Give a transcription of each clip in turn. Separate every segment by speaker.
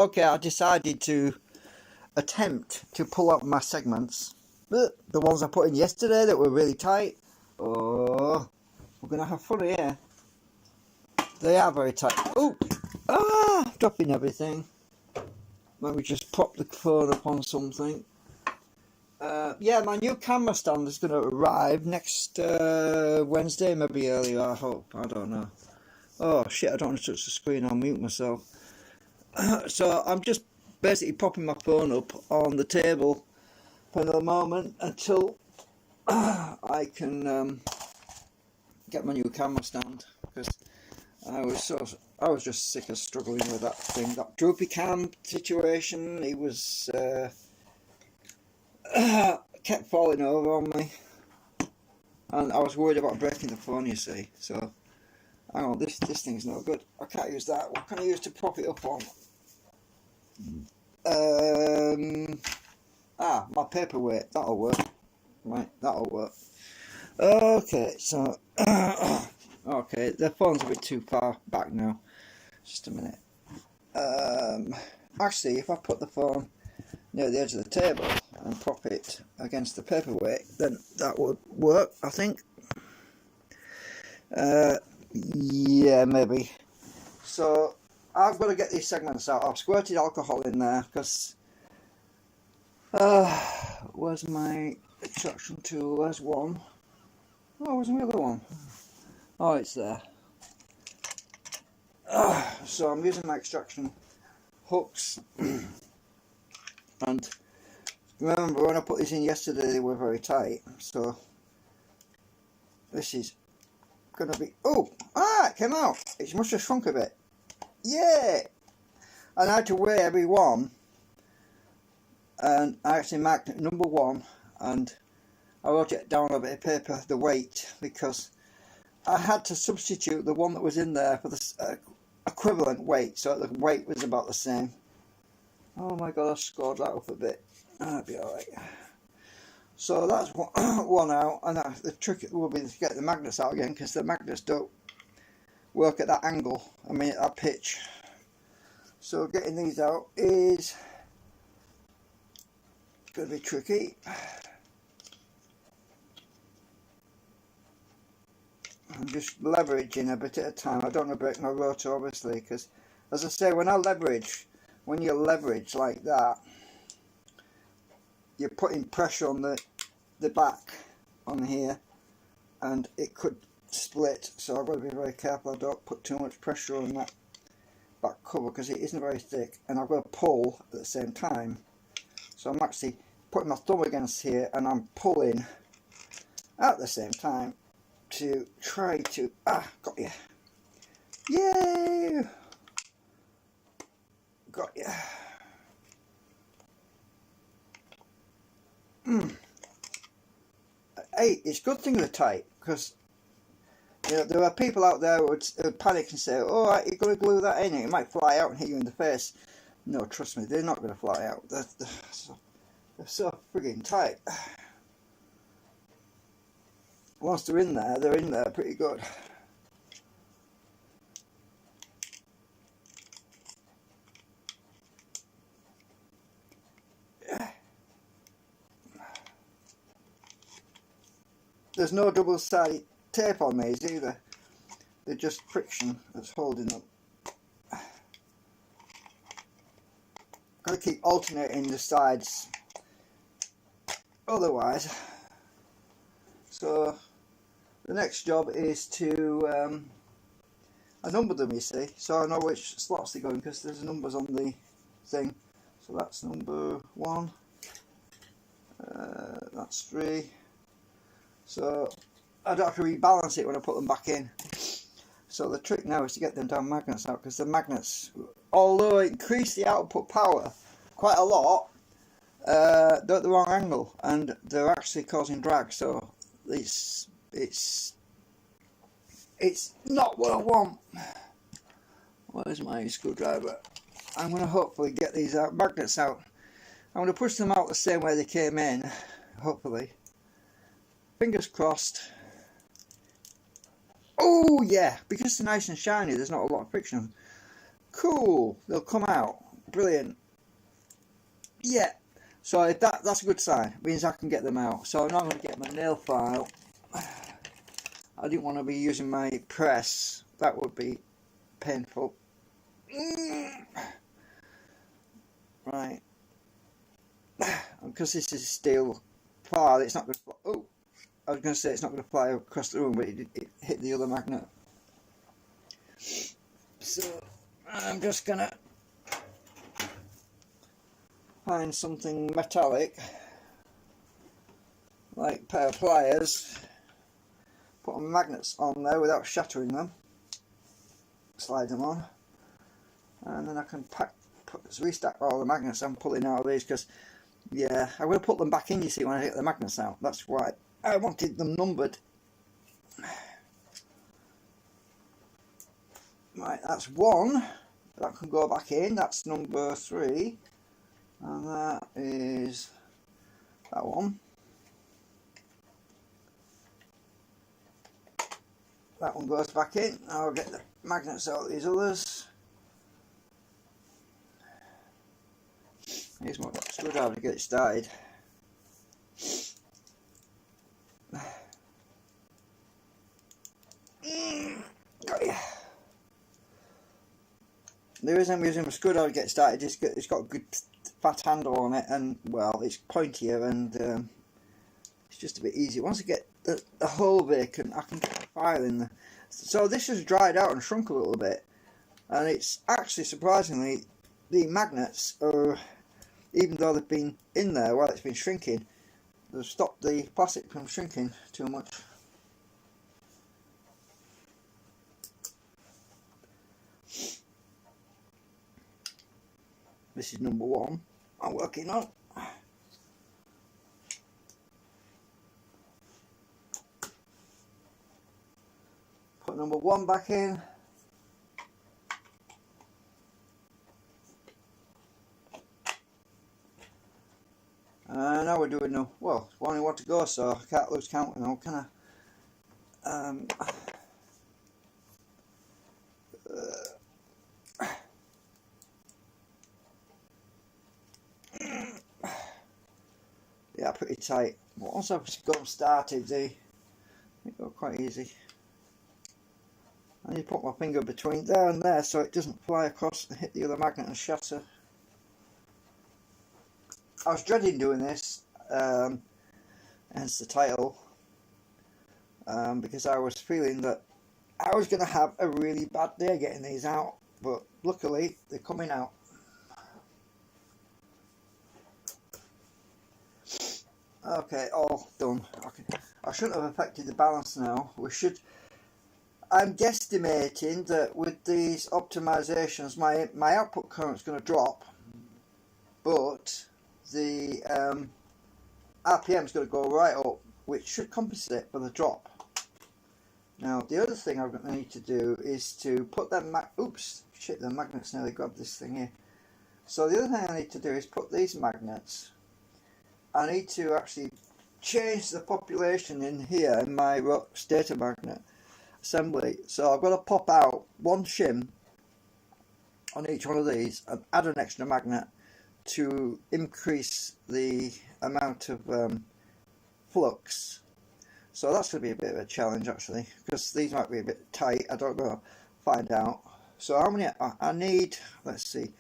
Speaker 1: Okay, I decided to attempt to pull out my segments. The ones I put in yesterday that were really tight. Oh, we're going to have fun here. They are very tight. Oh, dropping everything. Let me just pop the phone up on something. Yeah, my new camera stand is going to arrive next Wednesday, maybe earlier, I hope. I don't know. Oh shit, I don't want to touch the screen, I'll mute myself. So I'm just basically popping my phone up on the table for the moment until I can get my new camera stand, because I was just sick of struggling with that thing, that droopy cam situation. It was kept falling over on me, and I was worried about breaking the phone, you see. So hang on, this thing's no good. I can't use that. What can I use to prop it up on? My paperweight. That'll work. Right, that'll work. Okay, so okay, the phone's a bit too far back now. Just a minute. Actually, if I put the phone near the edge of the table and prop it against the paperweight, then that would work, I think. Yeah, maybe. So I've got to get these segments out. I've squirted alcohol in there because where's my extraction tool? There's one. Oh, where's my other one? Oh, it's there. So I'm using my extraction hooks. And remember, when I put these in yesterday, they were very tight. So this is going to be... it came out. It must have shrunk a bit. Yeah! And I had to weigh every one. And I actually marked number 1. And I wrote it down on a bit of paper, the weight, because I had to substitute the one that was in there for the equivalent weight, so the weight was about the same. Oh my god, I scored that up a bit. That'll be alright. So that's one out, and the trick will be to get the magnets out again, because the magnets don't work at that angle, at that pitch. So getting these out is going to be tricky. I'm just leveraging a bit at a time. I don't want to break my rotor, obviously, because, as I say, when you leverage like that, you're putting pressure on the back on here, and it could split. So I've got to be very careful I don't put too much pressure on that back cover, because it isn't very thick, and I've got to pull at the same time. So I'm actually putting my thumb against here, and I'm pulling at the same time to try to got you. Yay! Got you. Hey, it's a good thing they're tight, because there are people out there who would panic and say, "Oh, right, you're going to glue that in, it might fly out and hit you in the face." No, trust me, they're not going to fly out. They're so frigging tight. Once they're in there pretty good. There's no double-sided tape on these either. They're just friction that's holding them. Got to keep alternating the sides, otherwise. So the next job is to I number them, you see, so I know which slots they go in, because there's numbers on the thing. So that's number 1, that's 3. So I don't have to rebalance it when I put them back in. So the trick now is to get them damn magnets out, because the magnets, although it increase the output power quite a lot, they're at the wrong angle, and they're actually causing drag. So it's not what I want. Where's my screwdriver? I'm going to hopefully get these magnets out. I'm going to push them out the same way they came in, hopefully. Fingers crossed. Oh yeah, because they're nice and shiny, there's not a lot of friction. Cool, they'll come out. Brilliant. Yeah. So that's a good sign. It means I can get them out. So now I'm going to get my nail file. I didn't want to be using my press. That would be painful. Right. Because this is steel file, it's not going to fly. Oh, I was going to say it's not going to fly across the room, but it hit the other magnet. So I'm just going to find something metallic, like a pair of pliers, put my magnets on there without shattering them, slide them on, and then I can restack all the magnets I'm pulling out of these, because yeah, I will put them back in, you see, when I get the magnets out. That's why I wanted them numbered. Right, that's one. That can go back in. That's number 3. And that is that one. That one goes back in. I'll get the magnets out of these others. Here's my screwdriver to get it started. Got ya. The reason I'm using my screwdriver to get started is it's got a good fat handle on it, and well, it's pointier, and it's just a bit easier. Once I get the hole vacant, I can get the file in there. So this has dried out and shrunk a little bit, and it's actually surprisingly, the magnets are, even though they've been in there while it's been shrinking, they've stopped the plastic from shrinking too much. This is number 1 I'm working on. Put number 1 back in. Now we're doing no. Well, only one to go, so I can't lose count now, can I? Yeah, pretty tight. But once I've got them started, they go quite easy. I need to put my finger between there and there so it doesn't fly across and hit the other magnet and shatter. I was dreading doing this, hence the title, because I was feeling that I was going to have a really bad day getting these out, but luckily they're coming out. Okay, all done. Okay. I shouldn't have affected the balance now. I'm guesstimating that with these optimizations my output current's going to drop, but the RPM is going to go right up, which should compensate for the drop. Now the other thing I'm going to need to do is to put them oops, shit, the magnets nearly grabbed this thing here. So the other thing I need to do is put these magnets. I need to actually change the population in here in my stator magnet assembly. So I've got to pop out one shim on each one of these and add an extra magnet to increase the amount of flux. So that's going to be a bit of a challenge actually, because these might be a bit tight. I don't know, find out. So how many I need, let's see,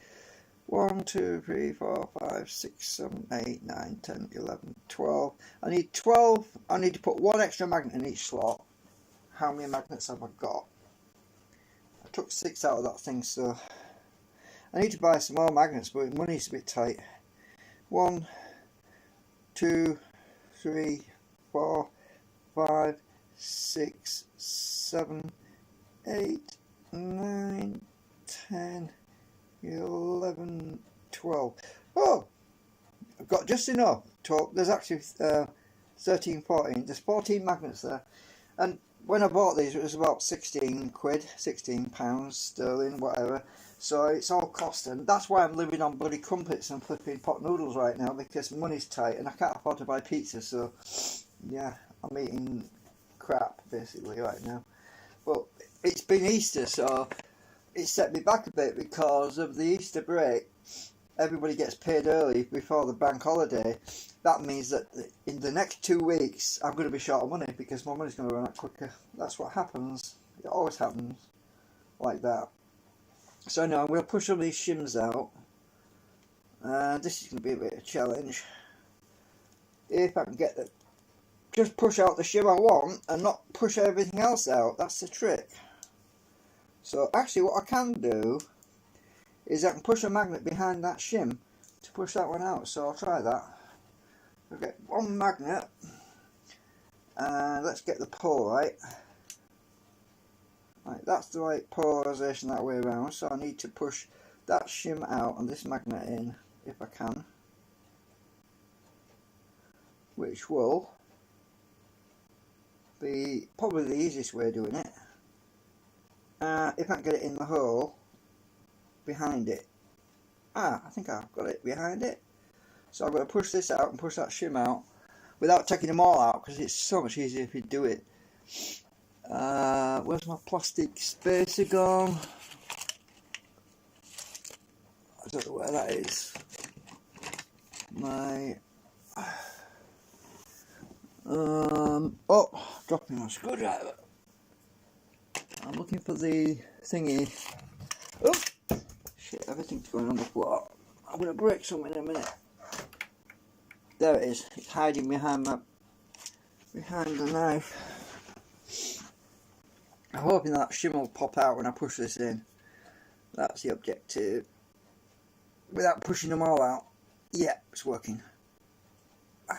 Speaker 1: 1, 2, 3, 4, 5, 6, 7, 8, 9, 10, 11, 12. I need 12. I need to put one extra magnet in each slot. How many magnets have I got? I took 6 out of that thing, so I need to buy some more magnets, but money's a bit tight. 1, 2, 3, 4, 5, 6, 7, 8, 9, 10, 11, 12. Oh, I've got just enough. 12. There's actually 13, 14. There's 14 magnets there. And when I bought these, it was about 16 quid, 16 pounds sterling, whatever. So it's all cost, and that's why I'm living on bloody crumpets and flipping pot noodles right now, because money's tight and I can't afford to buy pizza. So yeah, I'm eating crap basically right now. But it's been Easter, so it set me back a bit because of the Easter break. everybody gets paid early before the bank holiday, that means that in the next 2 weeks I'm going to be short of money because my money's going to run out quicker. That's what happens. It always happens like that. So now I'm going to push some of these shims out. This is going to be a bit of a challenge. If I can get the, just push out the shim I want and not push everything else out. That's the trick. So actually what I can do is I can push a magnet behind that shim to push that one out. So I'll try that. I'll get one magnet and let's get the pole right. Right, that's the right polarisation that way around, so I need to push that shim out and this magnet in if I can, which will be probably the easiest way of doing it. If I can get it in the hole behind it. I think I've got it behind it. So I'm going to push this out and push that shim out without taking them all out because it's so much easier if you do it. Where's my plastic spacer gone? I don't know where that is. My oh, dropping my screwdriver. I'm looking for the thingy. Oh shit, everything's going on the floor. I'm gonna break something in a minute. There it is. It's hiding behind the knife. I'm hoping that shim will pop out when I push this in. That's the objective. Without pushing them all out. Yeah, it's working. I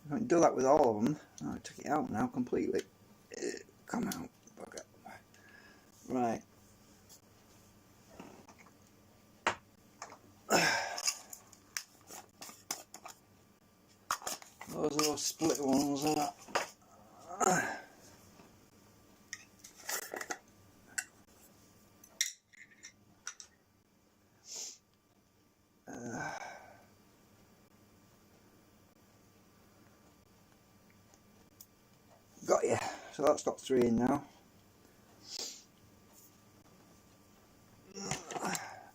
Speaker 1: can do that with all of them. I took it out now completely. Come out. Okay. Right. Those are those split ones. Got you. So that's got 3 in now.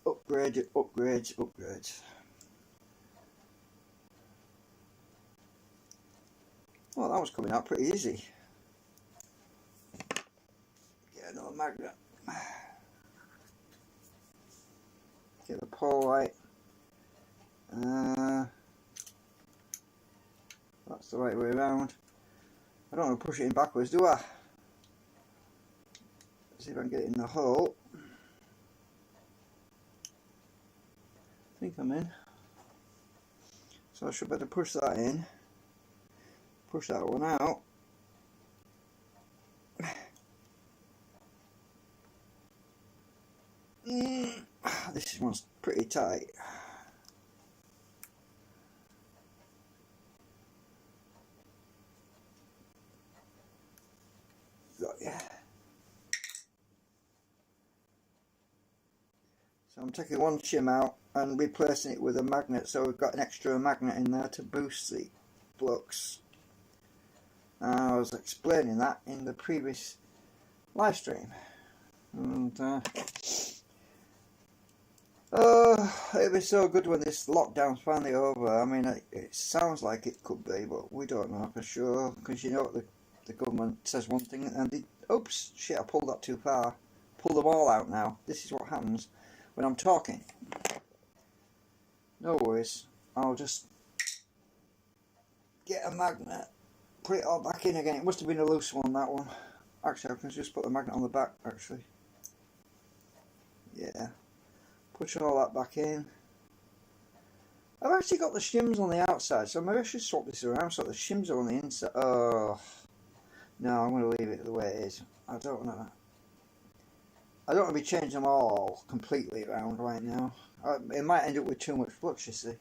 Speaker 1: Upgrade, upgrade, upgrade. Well, that was coming out pretty easy. Get another magnet. Get the pole right. That's the right way around. I don't want to push it in backwards, do I? Let's see if I can get it in the hole. I think I'm in. So I should better push that in. Push that one out. This one's pretty tight. Got ya. So I'm taking one shim out and replacing it with a magnet, so we've got an extra magnet in there to boost the flux. I was explaining that in the previous live stream, and it'll be so good when this lockdown's finally over. I mean, it sounds like it could be, but we don't know for sure, because you know what, the government says one thing and they, oops, shit, I pulled that too far. Pull them all out now. This is what happens when I'm talking. No worries, I'll just get a magnet, put it all back in again. It must have been a loose one, that one. Actually, I can just put the magnet on the back, actually. Yeah. Push all that back in. I've actually got the shims on the outside, so maybe I should swap this around so the shims are on the inside. Oh. No, I'm going to leave it the way it is. I don't want to be changing them all completely around right now. It might end up with too much flux, you see.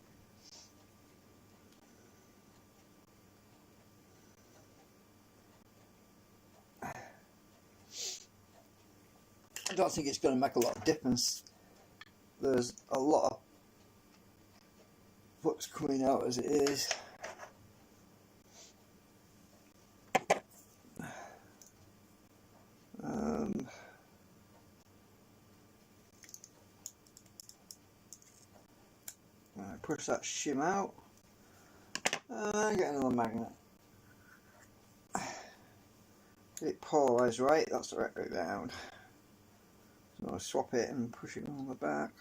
Speaker 1: I don't think it's going to make a lot of difference. There's a lot of flux coming out as it is. push that shim out. Get another magnet. Get it polarised right, that's the right way round. So I'll swap it and push it on the back.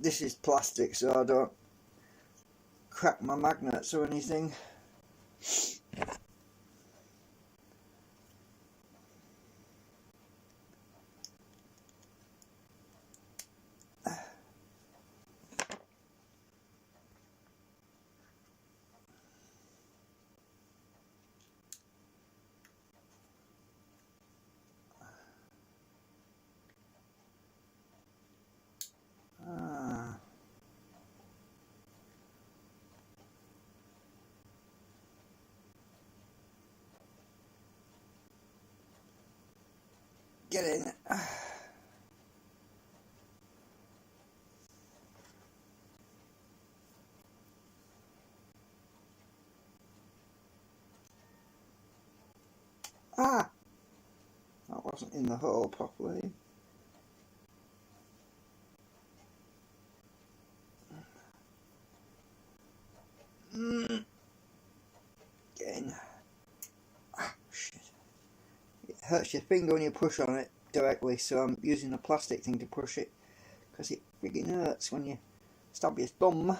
Speaker 1: This is plastic, so I don't crack my magnets or anything. Get in. Ah! That wasn't in the hole properly. Get in. Ah, shit. It hurts your finger when you push on it directly, so I'm using a plastic thing to push it, because it friggin' hurts when you stab your thumb.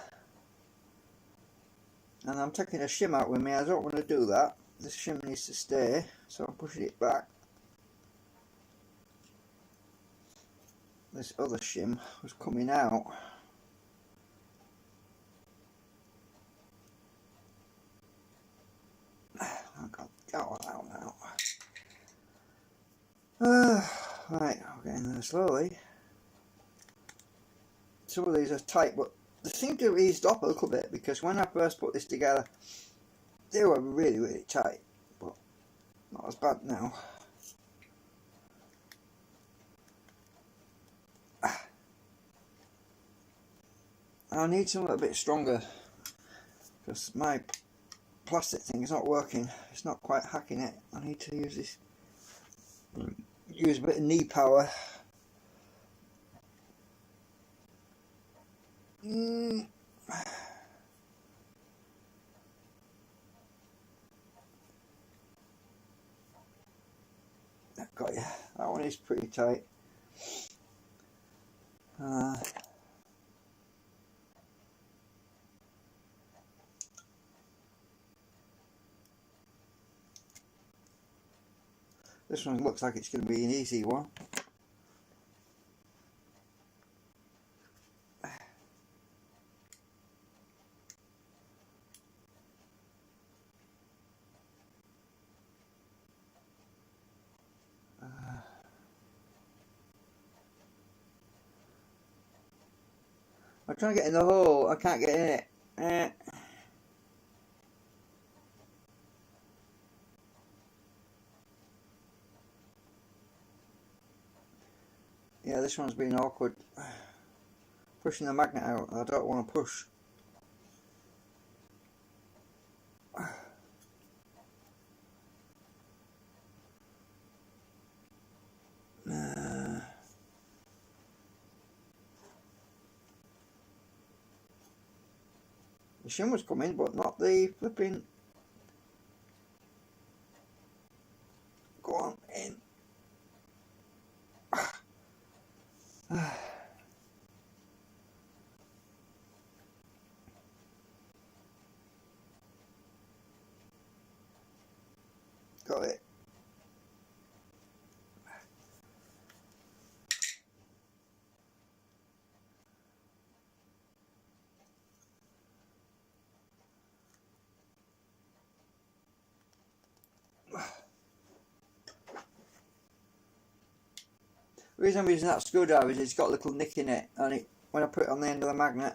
Speaker 1: And I'm taking a shim out with me. I don't want to do that. The shim needs to stay, so I'm pushing it back. This other shim was coming out. I've got that one out now. Right, I'm getting there slowly. Some of these are tight, but they seem to have eased up a little bit, because when I first put this together, they were really, really tight, but not as bad now. I need something a bit stronger, because my plastic thing is not working. It's not quite hacking it. I need to use this. Use a bit of knee power. Got you. That one is pretty tight. This one looks like it's going to be an easy one. I'm trying to get in the hole. I can't get in it. Yeah, this one's been awkward. Pushing the magnet out. I don't want to push. The shim was coming, but not the flipping. Go on, in. Got it. The reason I'm using that screwdriver is it's got a little nick in it, and when I put it on the end of the magnet,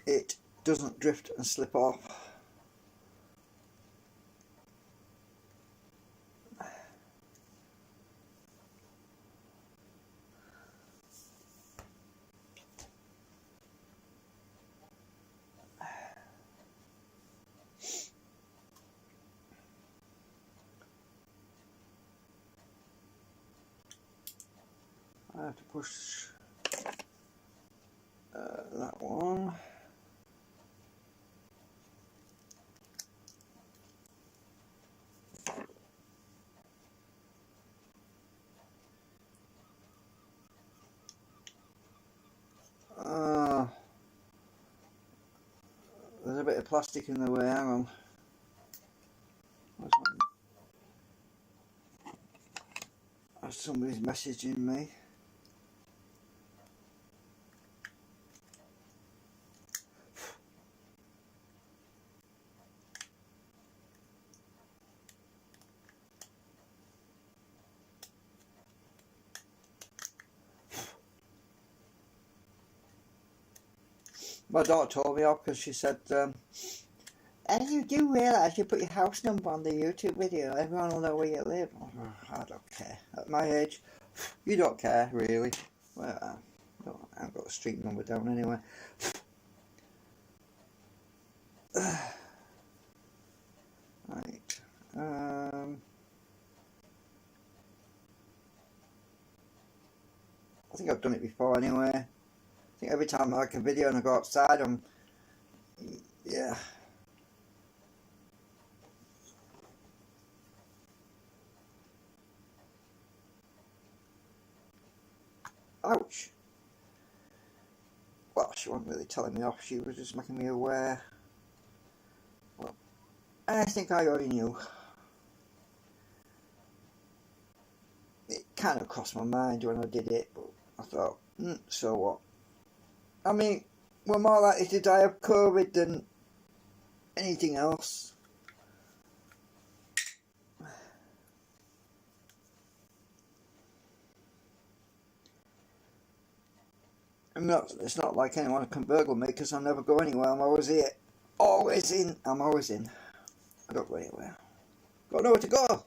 Speaker 1: it doesn't drift and slip off. I have to push that one. There's a bit of plastic in the way, hang on. Somebody's messaging me. My daughter told me off because she said, and you do realise you put your house number on the YouTube video, everyone will know where you live. I don't care. At my age, you don't care, really. Well, I haven't got the street number down anyway. Right. I think I've done it before anyway. I think every time I make a video and I go outside, yeah. Ouch. Well, she wasn't really telling me off, she was just making me aware. Well, I think I already knew. It kind of crossed my mind when I did it, but I thought, so what? I mean, we're more likely to die of COVID than anything else. It's not like anyone can burgle me because I never go anywhere. I'm always here. Always in. I'm always in. I don't go anywhere. Got nowhere to go.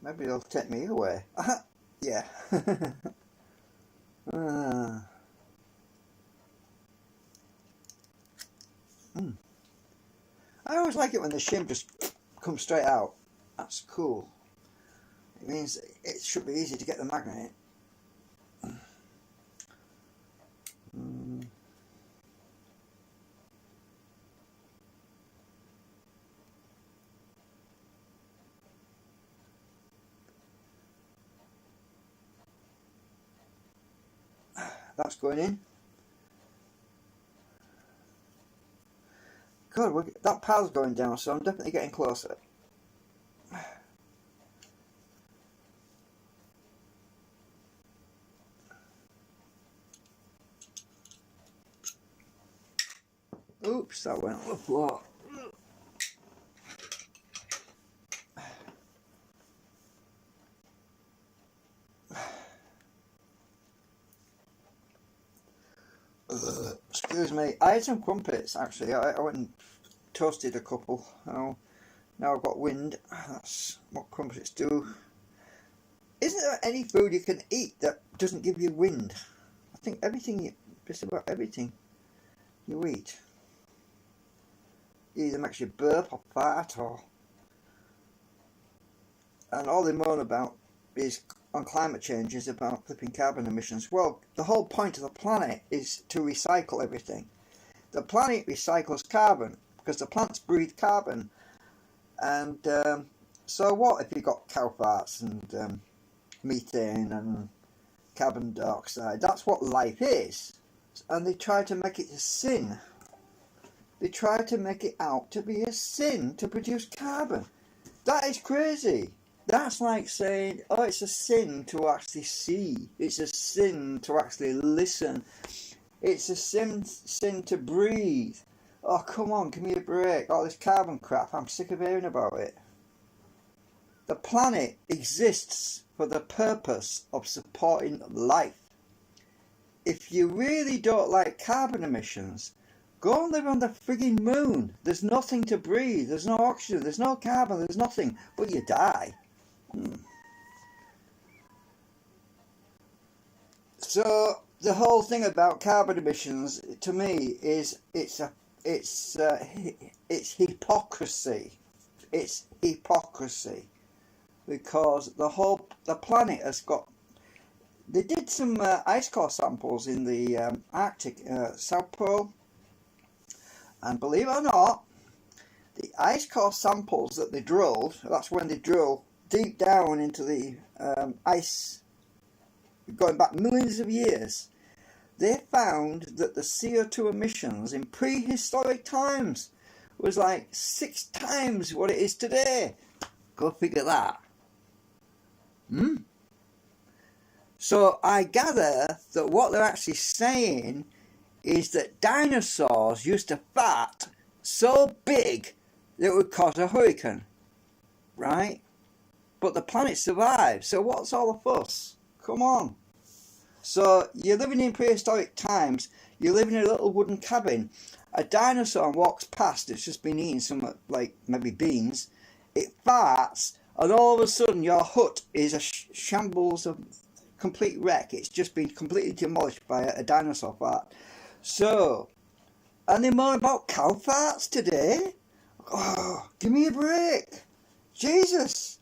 Speaker 1: Maybe they'll take me away. Yeah. I always like it when the shim just comes straight out. That's cool. It means it should be easy to get the magnet. That's going in. God, that pile's going down, so I'm definitely getting closer. Oops, that went on the floor. Excuse me, I had some crumpets actually. I went and toasted a couple. Now I've got wind. That's what crumpets do. Isn't there any food you can eat that doesn't give you wind? I think just about everything you eat either makes you burp or fart and all they moan about is on climate change is about flipping carbon emissions. Well, the whole point of the planet is to recycle everything. The planet recycles carbon because the plants breathe carbon, and so what if you've got cow farts and methane and carbon dioxide? That's what life is, and they try to make it a sin. They try to make it out to be a sin to produce carbon. That is crazy. That's like saying, oh, it's a sin to actually see. It's a sin to actually listen. It's a sin to breathe. Oh, come on, give me a break. All this carbon crap, I'm sick of hearing about it. The planet exists for the purpose of supporting life. If you really don't like carbon emissions, go and live on the frigging moon. There's nothing to breathe, there's no oxygen, there's no carbon, there's nothing, but you die. So the whole thing about carbon emissions, to me, is it's hypocrisy. It's hypocrisy, because the planet has got. They did some ice core samples in the Arctic, South Pole, and believe it or not, the ice core samples that they drilled, that's when they drill deep down into the ice, going back millions of years, they found that the CO2 emissions in prehistoric times was like 6 times what it is today. Go figure that. So I gather that what they're actually saying is that dinosaurs used to fart so big that it would cause a hurricane, right? But the planet survived, so what's all the fuss? Come on. So you're living in prehistoric times, you live in a little wooden cabin, a dinosaur walks past, it's just been eating some, like, maybe beans, it farts, and all of a sudden your hut is a shambles of complete wreck. It's just been completely demolished by a dinosaur fart. So, and they're more about cow farts today? Oh, give me a break. Jesus.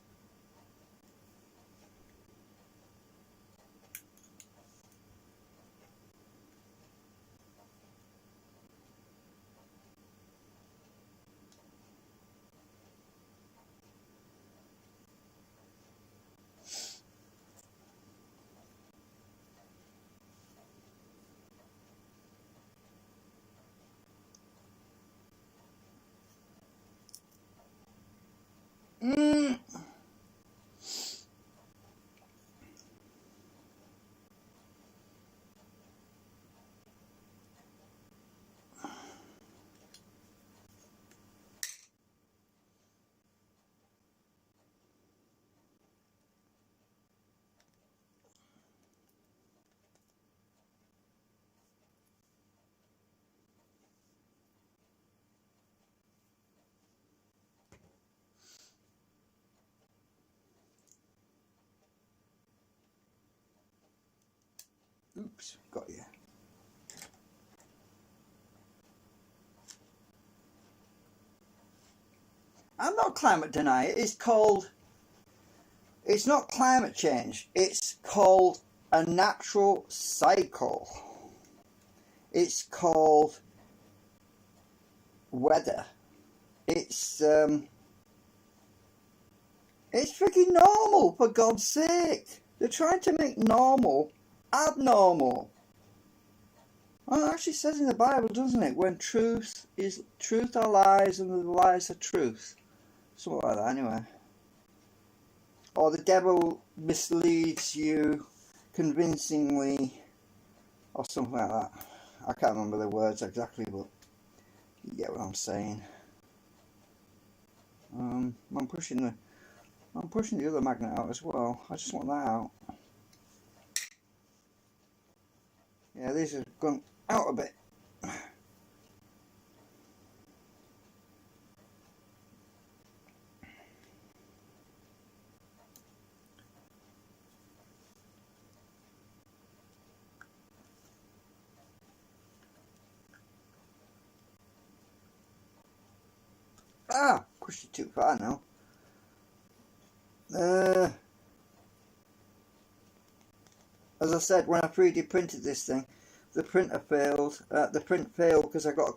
Speaker 1: Oops, got you. I'm not climate denier. It's not climate change. It's called a natural cycle. It's called weather. It's freaking normal, for God's sake. They're trying to make normal abnormal. Well, it actually says in the Bible, doesn't it? When truth are lies and the lies are truth. Something like that, anyway. Or the devil misleads you convincingly, or something like that. I can't remember the words exactly, but you get what I'm saying. I'm pushing the other magnet out as well. I just want that out. Yeah, these are going out a bit. Pushed it too far now. As I said, when I 3D printed this thing, the printer failed. The print failed because I got a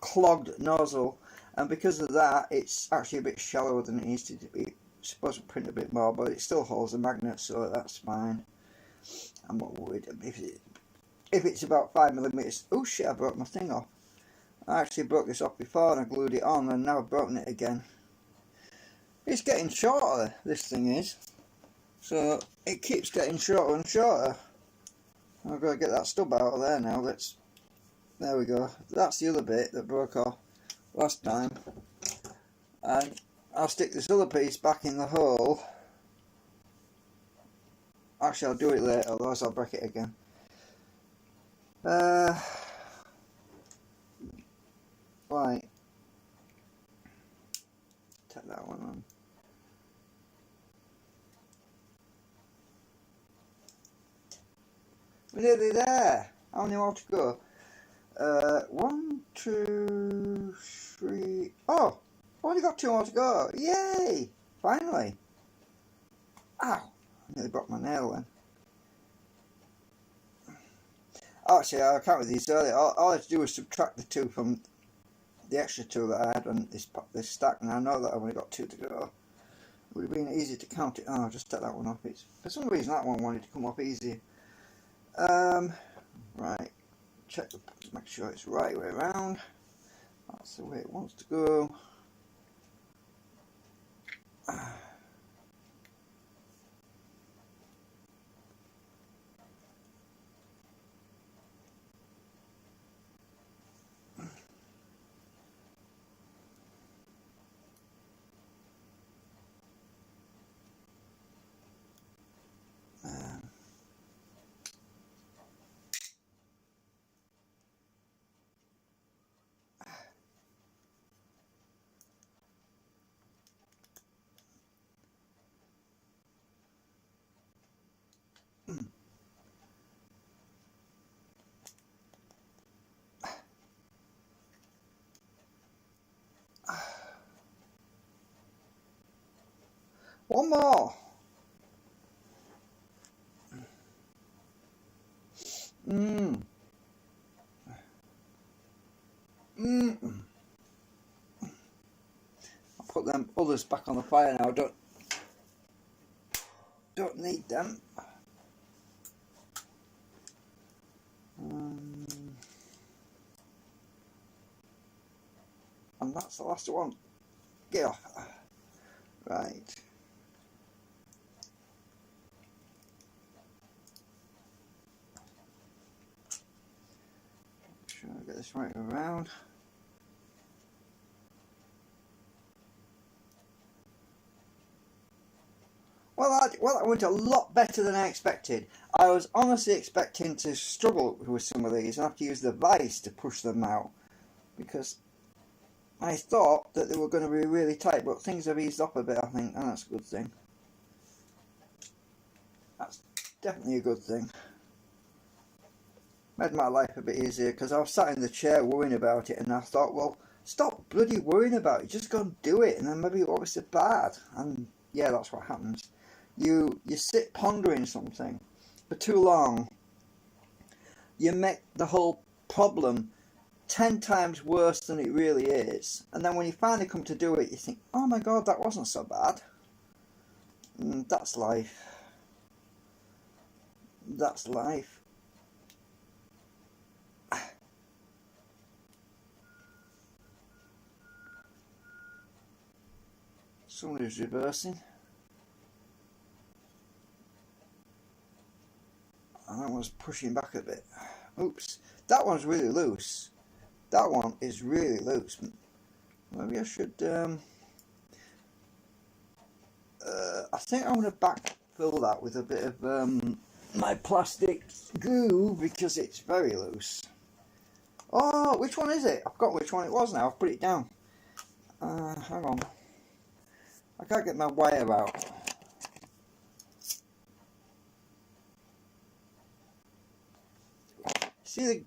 Speaker 1: clogged nozzle, and because of that, it's actually a bit shallower than it needs to be. It's supposed to print a bit more, but it still holds the magnet, so that's fine. I'm not worried. If it's about 5mm. Oh shit! I broke my thing off. I actually broke this off before and I glued it on, and now I've broken it again. It's getting shorter, this thing is. So it keeps getting shorter and shorter. I've got to get that stub out of there now. There we go. That's the other bit that broke off last time. And I'll stick this other piece back in the hole. Actually, I'll do it later, otherwise I'll break it again. Right. Take that one on. We're nearly there. How many more to go? 1, 2, 3. Oh, only got 2 more to go. Yay! Finally. Ow! I nearly broke my nail then. Actually, I counted these earlier. All I had to do was subtract the 2 from the extra 2 that I had on this stack, and I know that I've only got 2 to go. It would have been easy to count it. Oh, I'll just take that one off. It's, for some reason that one wanted to come off easier. Right. Check the, make sure it's right way around. That's the way it wants to go. One more. I'll put them others back on the fire now. Don't need them. And that's the last one. Get off. Right. Make sure I get this right around. Well, that went a lot better than I expected. I was honestly expecting to struggle with some of these and have to use the vise to push them out, because I thought that they were going to be really tight, but things have eased up a bit, I think, and that's a good thing. That's definitely a good thing. Made my life a bit easier, because I was sat in the chair worrying about it, and I thought, well, stop bloody worrying about it, just go and do it, and then maybe it won't be so bad. And yeah, that's what happens. You sit pondering something for too long, you make the whole problem 10 times worse than it really is, and then when you finally come to do it, you think, oh my god, that wasn't so bad. And that's life. That's life. Somebody's reversing. And that one's pushing back a bit. Oops, that one's really loose. That one is really loose. Maybe I should, I think I'm going to backfill that with a bit of my plastic glue, because it's very loose. Oh, which one is it? I've got which one it was now. I've put it down. Hang on. I can't get my wire out. See the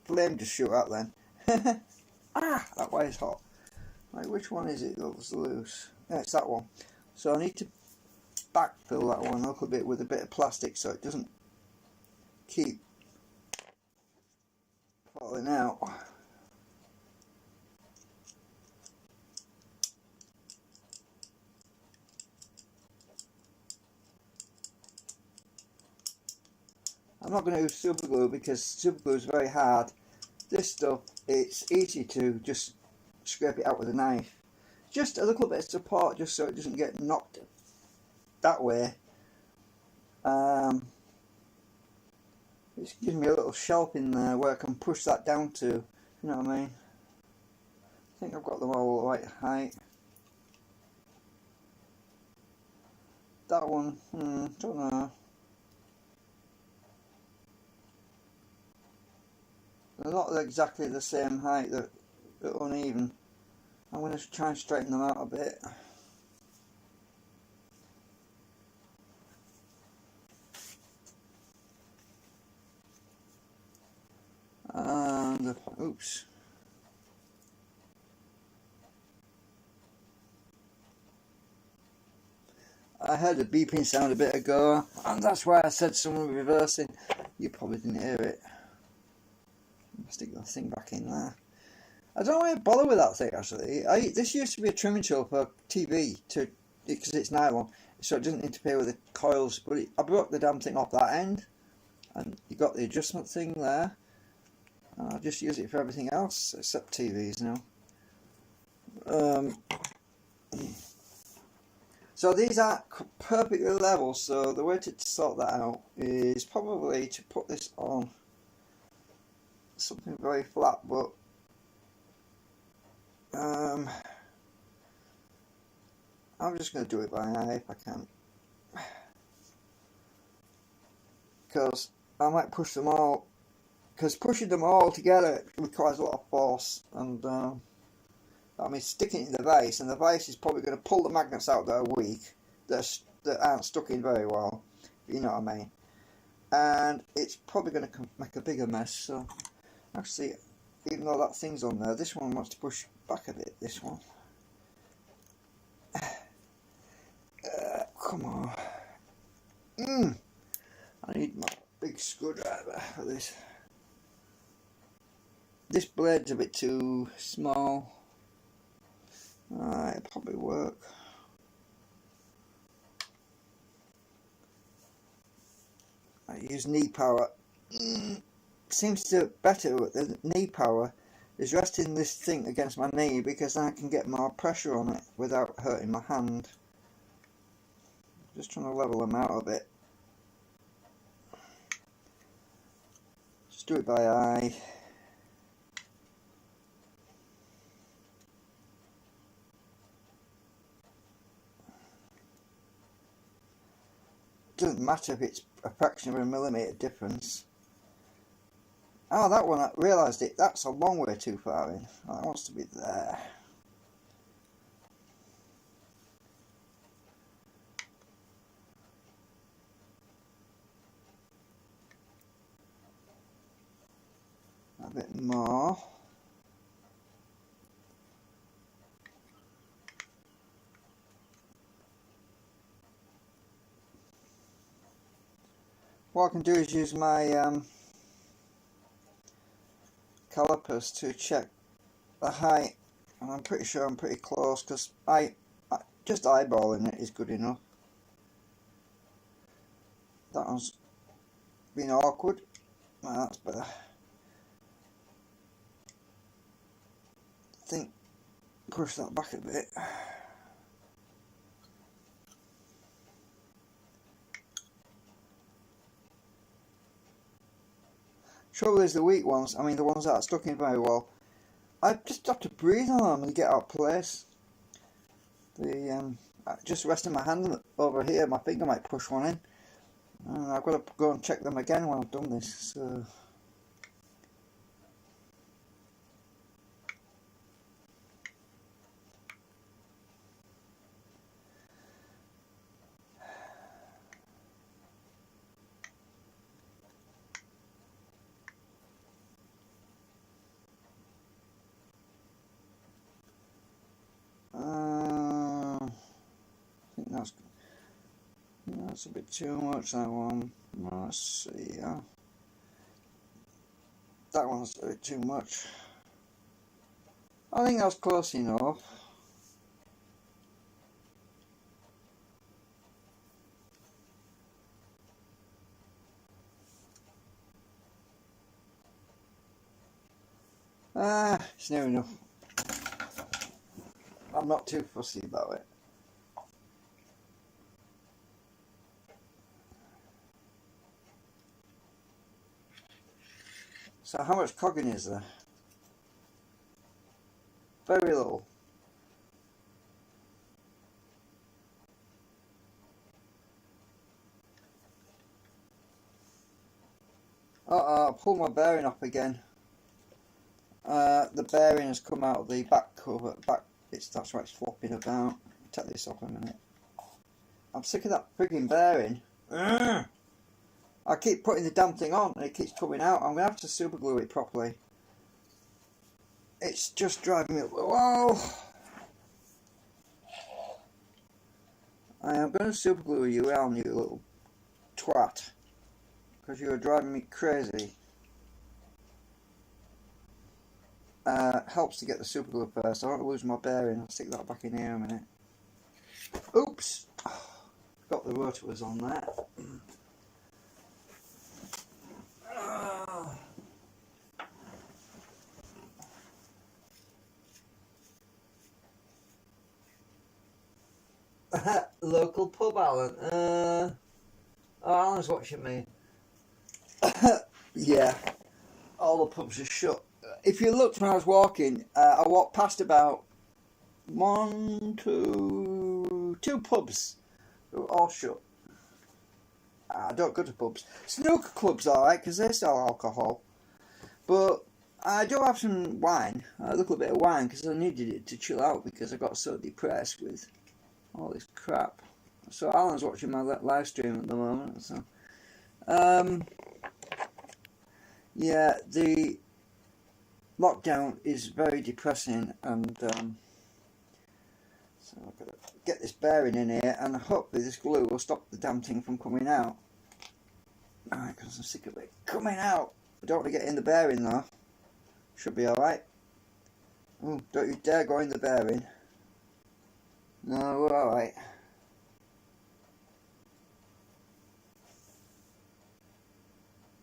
Speaker 1: flame just shoot out then. Ah, that wire's hot. Right, which one is it that was loose? Yeah, it's that one. So I need to backfill that one a little bit with a bit of plastic so it doesn't keep falling out. I'm not going to use super glue because super glue is very hard. This stuff, it's easy to just scrape it out with a knife. Just a little bit of support, just so it doesn't get knocked that way. It gives me a little shelf in there where I can push that down to. You know what I mean? I think I've got them all the right height. That one, don't know. They're not exactly the same height, they're uneven. I'm going to try and straighten them out a bit. And, oops. I heard a beeping sound a bit ago, and that's why I said someone reversing. You probably didn't hear it. I'll stick the thing back in there. I don't know why I bother with that thing actually. This used to be a trimming tool for TV because it's nylon, so it doesn't interfere with the coils. But I broke the damn thing off that end, and you got the adjustment thing there. And I just use it for everything else except TVs now. So these aren't perfectly level, so the way to sort that out is probably to put this on something very flat, but I'm just going to do it by eye if I can, because I might push them all, because pushing them all together requires a lot of force, and I mean, sticking it in the vase, and the vase is probably going to pull the magnets out that are weak, that aren't stuck in very well, you know what I mean. And it's probably going to make a bigger mess. So actually, even though that thing's on there, this one wants to push back a bit. This one. Come on. I need my big screwdriver for this. This blade's a bit too small. It'll probably work. I use knee power. Seems to better with the knee power is resting this thing against my knee, because I can get more pressure on it without hurting my hand. Just trying to level them out a bit. Just do it by eye. Doesn't matter if it's a fraction of a millimetre difference. Oh, that one, I realised it, that's a long way too far in. That wants to be there. A bit more. What I can do is use my calipers to check the height, and I'm pretty sure I'm pretty close, because just eyeballing it is good enough. That one's been awkward. No, that's better. I think push that back a bit. Trouble is, the weak ones, I mean the ones that are stuck in very well, I just have to breathe on them and get out of place. Just resting my hand over here, my finger might push one in, and I've got to go and check them again when I've done this. So I think that's a bit too much, that one. Let's see, that one's a bit too much. I think that's close enough. It's near enough. I'm not too fussy about it. So how much cogging is there? Very little. I pulled my bearing up again. The bearing has come out of the back cover. That's why it's flopping about. Take this off a minute. I'm sick of that frigging bearing. Ugh. I keep putting the damn thing on and it keeps coming out. I'm going to have to super glue it properly. It's just driving me. Whoa! I am going to super glue you on, you little twat. Because you are driving me crazy. Helps to get the super glue first. I don't want to lose my bearing. I'll stick that back in here a minute. Oops! Got the rotors on there. Local pub, Alan. Oh, Alan's watching me. Yeah, all the pubs are shut. If you looked when I was walking, I walked past about two pubs. They were all shut. I don't go to pubs. Snooker clubs alright because they sell alcohol. But I do have some wine, a little bit of wine, because I needed it to chill out because I got so depressed with all this crap. So Alan's watching my live stream at the moment. So, yeah, the lockdown is very depressing, and so I've got to get this bearing in here, and hopefully this glue will stop the damn thing from coming out. Alright, because I'm sick of it coming out. I don't want to get in the bearing though. Should be alright. Oh, don't you dare go in the bearing. No, we're alright.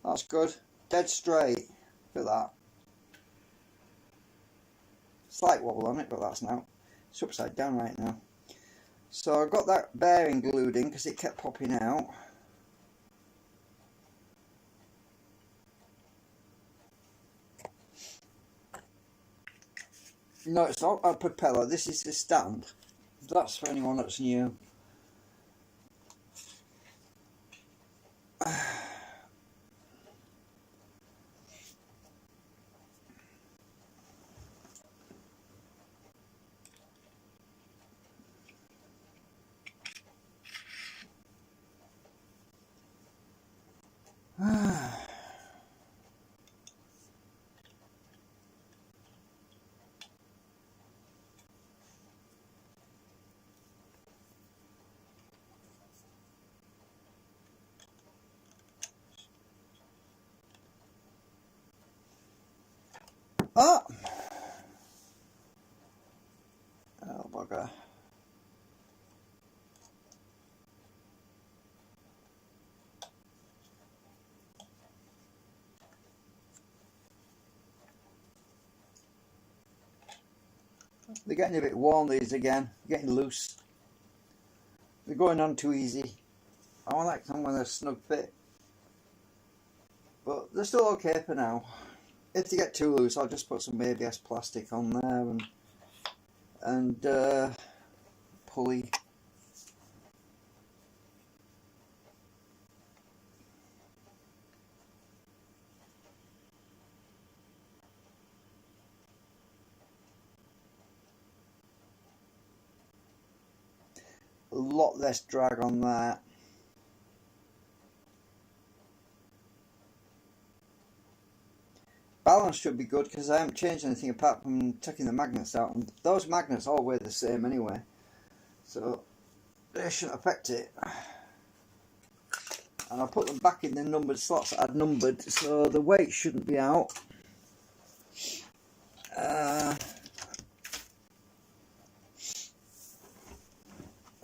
Speaker 1: That's good. Dead straight. Look at that. Slight wobble on it, but that's now. It's upside down right now. So I got that bearing glued in because it kept popping out. No, it's not a propeller. This is the stand. That's for anyone that's new. Oh! Oh, bugger. They're getting a bit warm, these again. Getting loose. They're going on too easy. I want like some with a snug fit. But they're still okay for now. If they get too loose, I'll just put some ABS plastic on there and pulley. A lot less drag on that. Balance should be good because I haven't changed anything apart from taking the magnets out, and those magnets all weigh the same anyway, so they shouldn't affect it. And I put them back in the numbered slots that I'd numbered, so the weight shouldn't be out.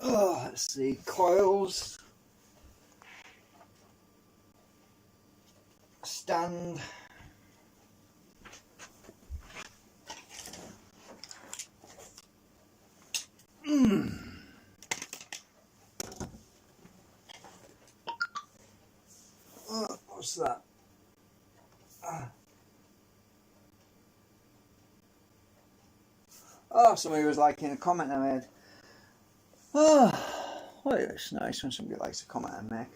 Speaker 1: Let's see, coils, stand. What's that? Oh, somebody was liking a comment I made. Oh, well, it's nice when somebody likes a comment I make.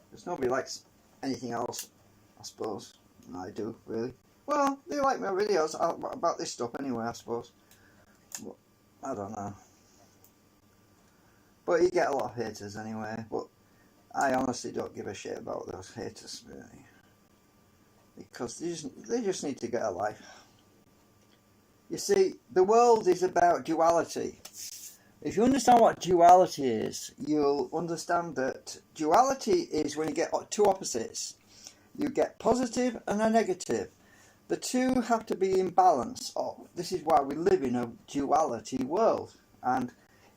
Speaker 1: Because nobody likes anything else I suppose. I do, really. Well, they like my videos about this stuff anyway, I suppose. But, I don't know. But you get a lot of haters anyway. But I honestly don't give a shit about those haters, really. Because they just need to get a life. You see, the world is about duality. If you understand what duality is, you'll understand that duality is when you get two opposites. You get positive and a negative. The two have to be in balance. Oh, this is why we live in a duality world. And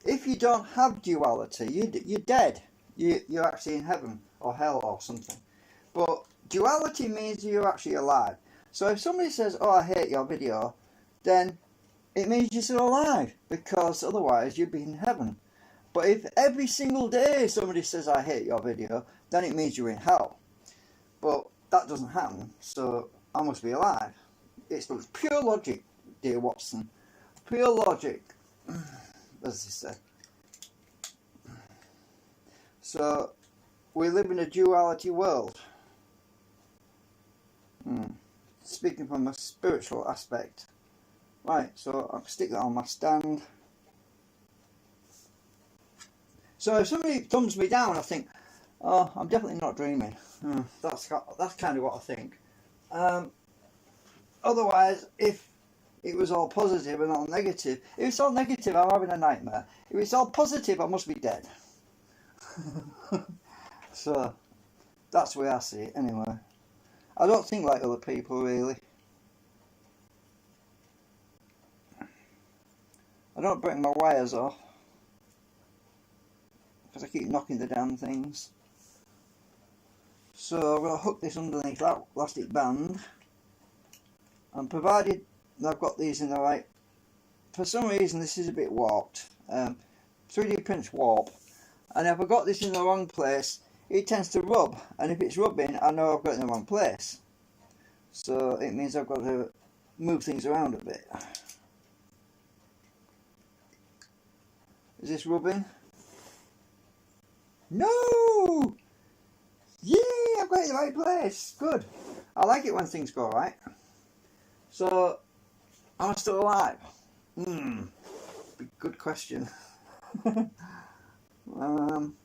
Speaker 1: if you don't have duality, you're dead. You're actually in heaven or hell or something. But duality means you're actually alive. So if somebody says, oh, I hate your video, then it means you're still alive, because otherwise you'd be in heaven. But if every single day somebody says, I hate your video, then it means you're in hell. But that doesn't happen, so I must be alive. It's pure logic, dear Watson. Pure logic, as they say. So, we live in a duality world. Speaking from a spiritual aspect. Right, so I'll stick that on my stand. So if somebody thumbs me down, I think, oh, I'm definitely not dreaming. That's kind of what I think. Otherwise, if it was all positive and all negative, if it's all negative, I'm having a nightmare. If it's all positive, I must be dead. So, that's the way I see it anyway. I don't think like other people, really. I don't break my wires off, because I keep knocking the damn things. So I'm going to hook this underneath that elastic band, and provided I've got these in the right, for some reason this is a bit warped, 3D print's warp, and if I've got this in the wrong place, it tends to rub, and if it's rubbing, I know I've got it in the wrong place. So it means I've got to move things around a bit. Is this rubbing? No! Yeah, I've got it in the right place. Good. I like it when things go right. So, am I still alive? Good question.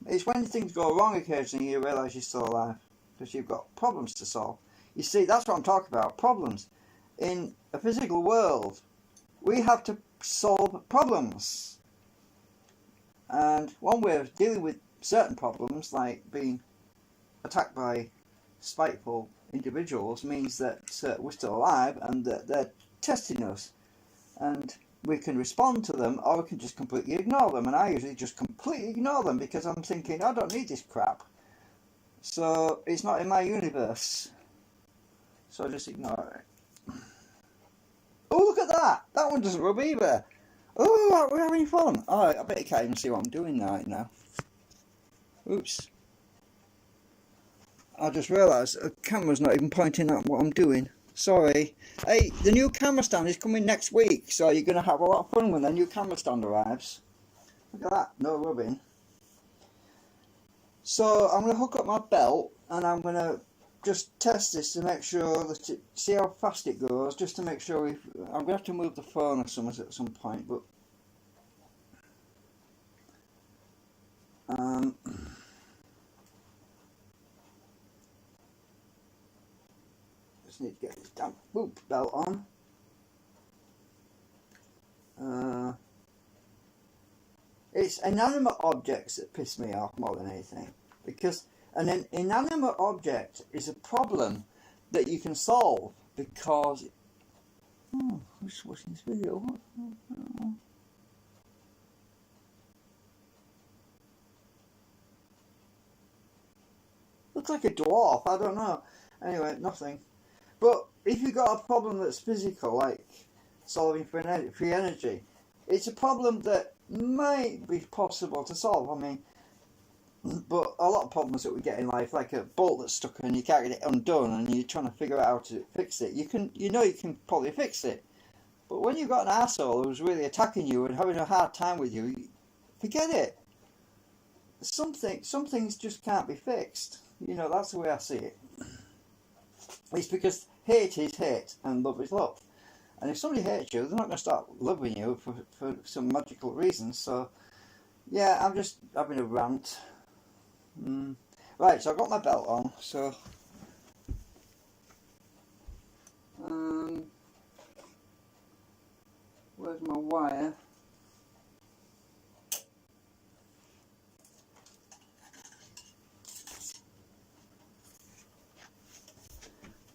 Speaker 1: It's when things go wrong occasionally you realise you're still alive, because you've got problems to solve. You see, that's what I'm talking about, problems. In a physical world, we have to solve problems. And one way of dealing with certain problems, like being attacked by spiteful individuals, means that we're still alive and that they're testing us. And we can respond to them, or we can just completely ignore them. And I usually just completely ignore them, because I'm thinking, I don't need this crap. So it's not in my universe. So I just ignore it. Oh, look at that! That one doesn't rub either. Oh, we're having fun. Oh, I bet you can't even see what I'm doing right now. Oops. I just realised the camera's not even pointing at what I'm doing. Sorry. Hey, the new camera stand is coming next week, so you're going to have a lot of fun when the new camera stand arrives. Look at that, no rubbing. So I'm going to hook up my belt, and I'm going to just test this to make sure that see how fast it goes, just to make sure I'm going to have to move the phone or something at some point, but just need to get this damn belt on. It's inanimate objects that piss me off more than anything, because an inanimate object is a problem that you can solve, because I'm just watching this video. Looks like a dwarf, I don't know. Anyway, nothing. But if you've got a problem that's physical, like solving free energy, it's a problem that might be possible to solve. I mean, but a lot of problems that we get in life, like a bolt that's stuck and you can't get it undone, and you're trying to figure out how to fix it, you can probably fix it. But when you've got an asshole who's really attacking you and having a hard time with you, forget it. Some things just can't be fixed. You know, that's the way I see it. It's because hate is hate and love is love. And if somebody hates you, they're not going to start loving you for some magical reason. So, yeah, I'm just having a rant. Right, so I've got my belt on, so... where's my wire?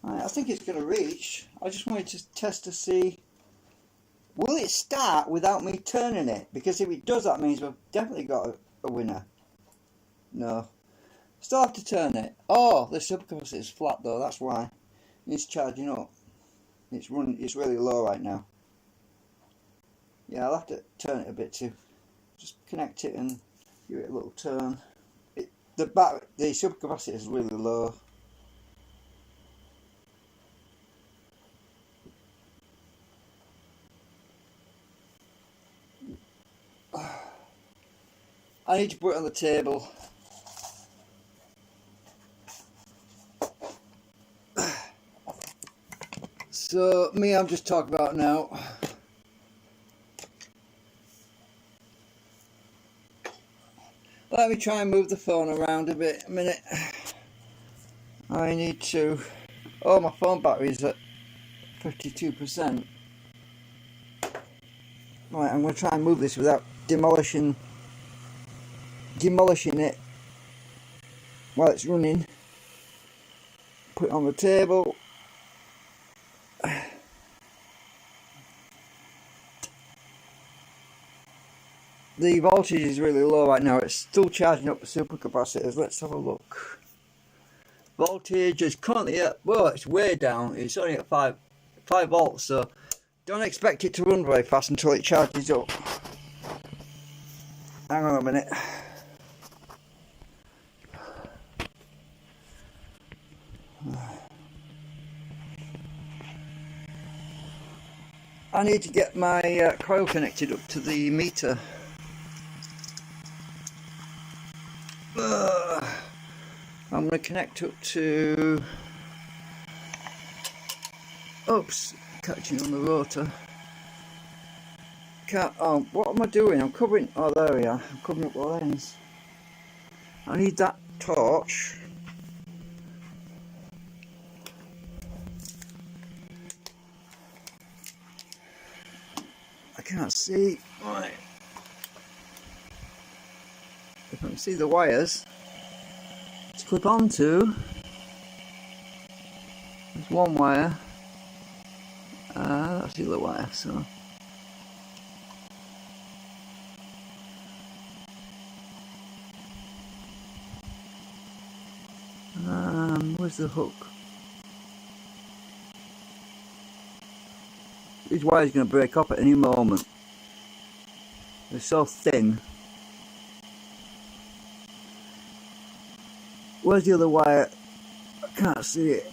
Speaker 1: Right, I think it's going to reach. I just wanted to test to see, will it start without me turning it? Because if it does, that means we've definitely got a winner. No. Still have to turn it. Oh, the subcapacitor is flat though, that's why. It's charging up. It's really low right now. Yeah, I'll have to turn it a bit to just connect it and give it a little turn. The subcapacitor is really low. I need to put it on the table. So, I'm just talking about now. Let me try and move the phone around a bit. A minute. I need to... Oh, my phone battery's at 52%. Right, I'm going to try and move this without demolishing it while it's running. Put it on the table. The voltage is really low right now. It's still charging up the supercapacitors. Let's have a look. Voltage is currently at, well, it's way down. It's only at 5 volts, so don't expect it to run very fast until it charges up. Hang on a minute. I need to get my coil connected up to the meter. I'm going to connect up to... Oops, catching on the rotor. Oh, what am I doing? I'm covering... Oh, there we are. I'm covering up the lens. I need that torch. I can't see. Right. If I can see the wires to clip onto, there's one wire. That's the other wire. So where's the hook? These wires are going to break up at any moment. They're so thin. Where's the other wire? I can't see it.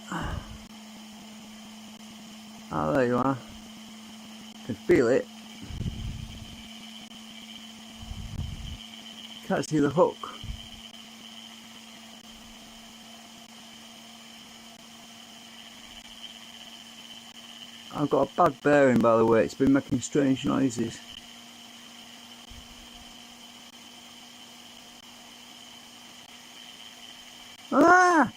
Speaker 1: Oh, there you are. I can feel it. Can't see the hook. I've got a bad bearing, by the way. It's been making strange noises. Ah!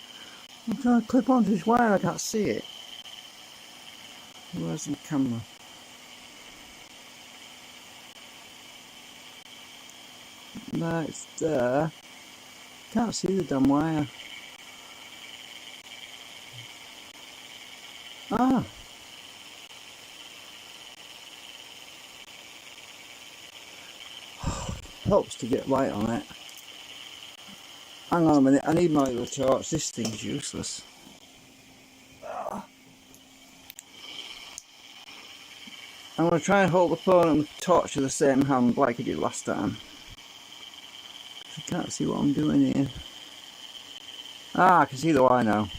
Speaker 1: I'm trying to clip onto this wire, I can't see it. Where's the camera? No, it's there. Can't see the damn wire. Ah! Helps to get light on it. Hang on a minute, I need my other torch. This thing's useless. I'm going to try and hold the phone and the torch in the same hand like I did last time. I can't see what I'm doing here. Ah, I can see the wire now.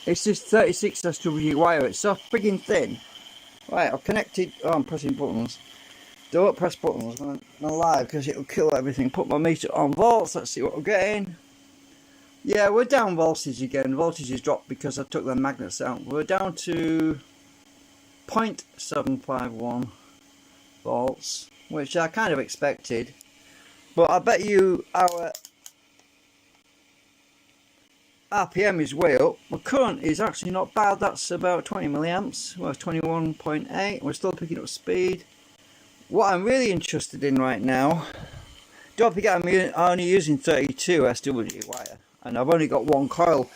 Speaker 1: It's this 36 SW wire. It's so frigging thin. Right, I've connected. Oh, I'm pressing buttons. Don't press buttons. I'm live because it'll kill everything. Put my meter on volts. Let's see what we're getting. Yeah, we're down voltage again. Voltage has dropped because I took the magnets out. We're down to 0.751 volts, which I kind of expected. But I bet you our RPM is way up. My current is actually not bad. That's about 20 milliamps. Well, 21.8. We're still picking up speed. What I'm really interested in right now, don't forget I'm only using 32 SW wire, and I've only got one coil.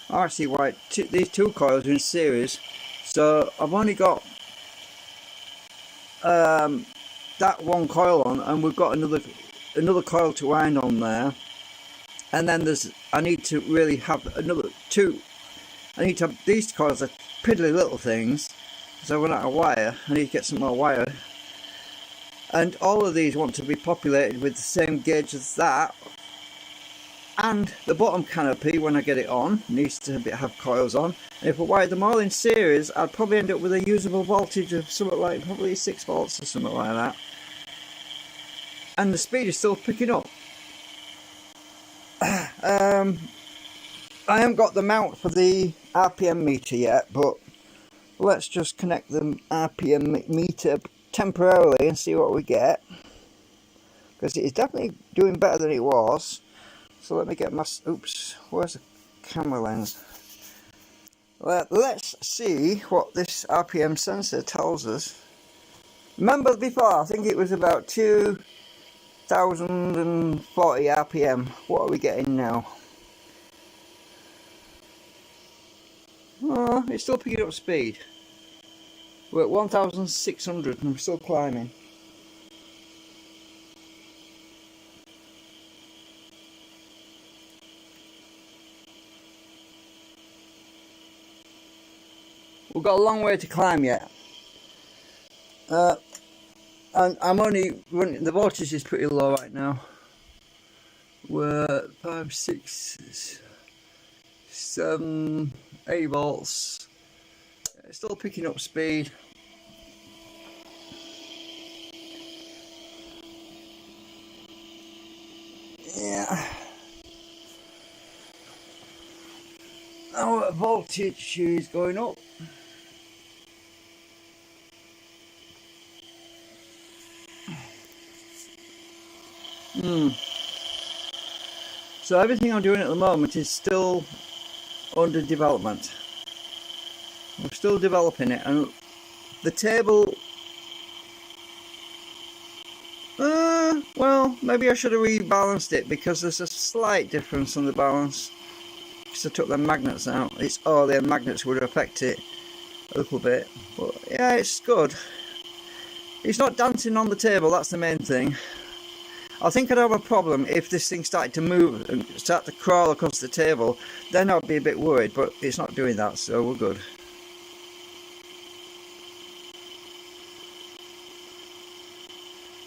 Speaker 1: I actually wired these two coils are in series, so I've only got that one coil on, and we've got another coil to wind on there. And then I need to really have another two. I need to have these coils are piddly little things, so I run out of wire. I need to get some more wire. And all of these want to be populated with the same gauge as that. And the bottom canopy, when I get it on, needs to have coils on. And if I wired them all in series, I'd probably end up with a usable voltage of something like probably 6 volts or something like that. And the speed is still picking up. I haven't got the mount for the RPM meter yet, but let's just connect the RPM meter temporarily and see what we get, because it is definitely doing better than it was. So let me get my, oops, where's the camera lens? Let's see what this RPM sensor tells us. Remember before, I think it was about 2040 RPM. What are we getting now? Oh, it's still picking up speed. We're at 1600 and we're still climbing. We've got a long way to climb yet. And I'm only running, the voltage is pretty low right now. We're 5, 6, 7, 8 volts. It's still picking up speed. Yeah. Our voltage is going up. So everything I'm doing at the moment is still under development. We're still developing it, and the table, well, maybe I should have rebalanced it, because there's a slight difference on the balance because I took the magnets out. It's the magnets would affect it a little bit, but yeah, it's good. It's not dancing on the table, that's the main thing. I think I'd have a problem if this thing started to move and start to crawl across the table. Then I'd be a bit worried, but it's not doing that, so we're good.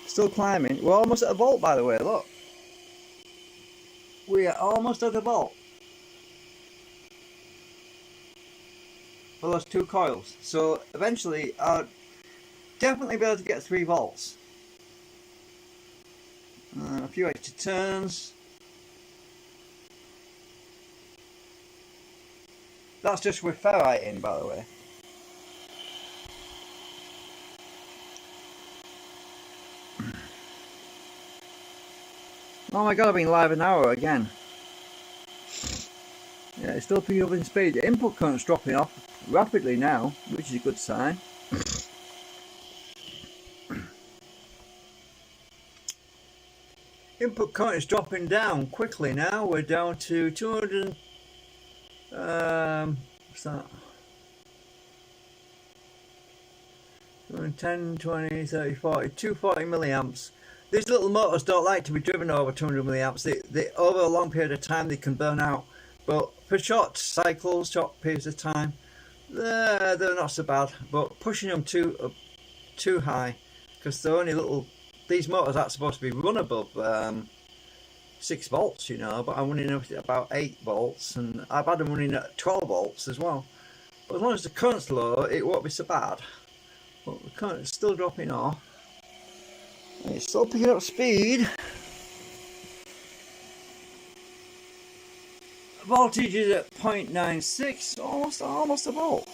Speaker 1: Still climbing. We're almost at a volt, by the way, look. We are almost at a volt for those two coils. So eventually I'll definitely be able to get 3 volts. A few extra turns. That's just with ferrite in, by the way. Oh my god, I've been live an hour again. Yeah, it's still picking up in speed. The input current's dropping off rapidly now, which is a good sign. Input current is dropping down quickly now. We're down to 200. What's that? 10, 20, 30, 40, 240 milliamps. These little motors don't like to be driven over 200 milliamps. They over a long period of time they can burn out. But for short cycles, short periods of time, they're not so bad. But pushing them too high, because they're only little. These motors aren't supposed to be run above 6 volts, you know, but I'm running at about 8 volts, and I've had them running at 12 volts as well. But as long as the current's low, it won't be so bad. But the current is still dropping off. And it's still picking up speed. voltage is at 0.96, almost a volt.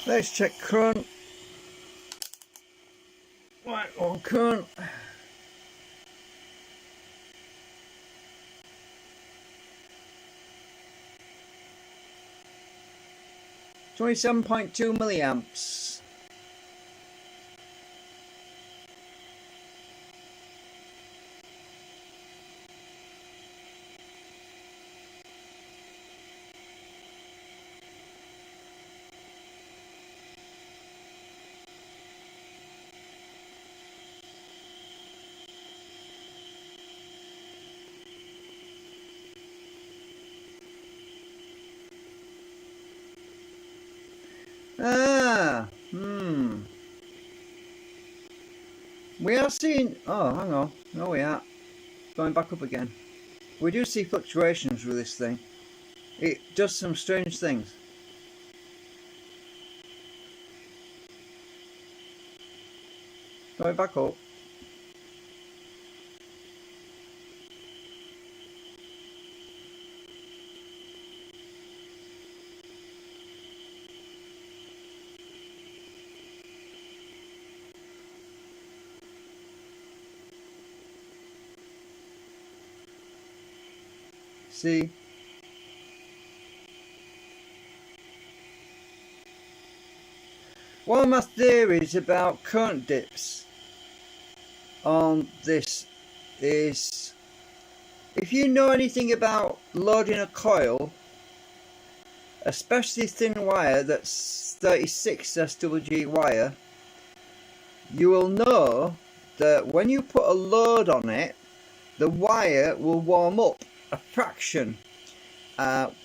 Speaker 1: Let's check current. Right, on current. $27.2 milliamps. We are seeing, oh, hang on, no we are, going back up again. We do see fluctuations with this thing. It does some strange things. Going back up. See? One of my theories about current dips on this is, if you know anything about loading a coil, especially thin wire that's 36 SWG wire, you will know that when you put a load on it, the wire will warm up a fraction.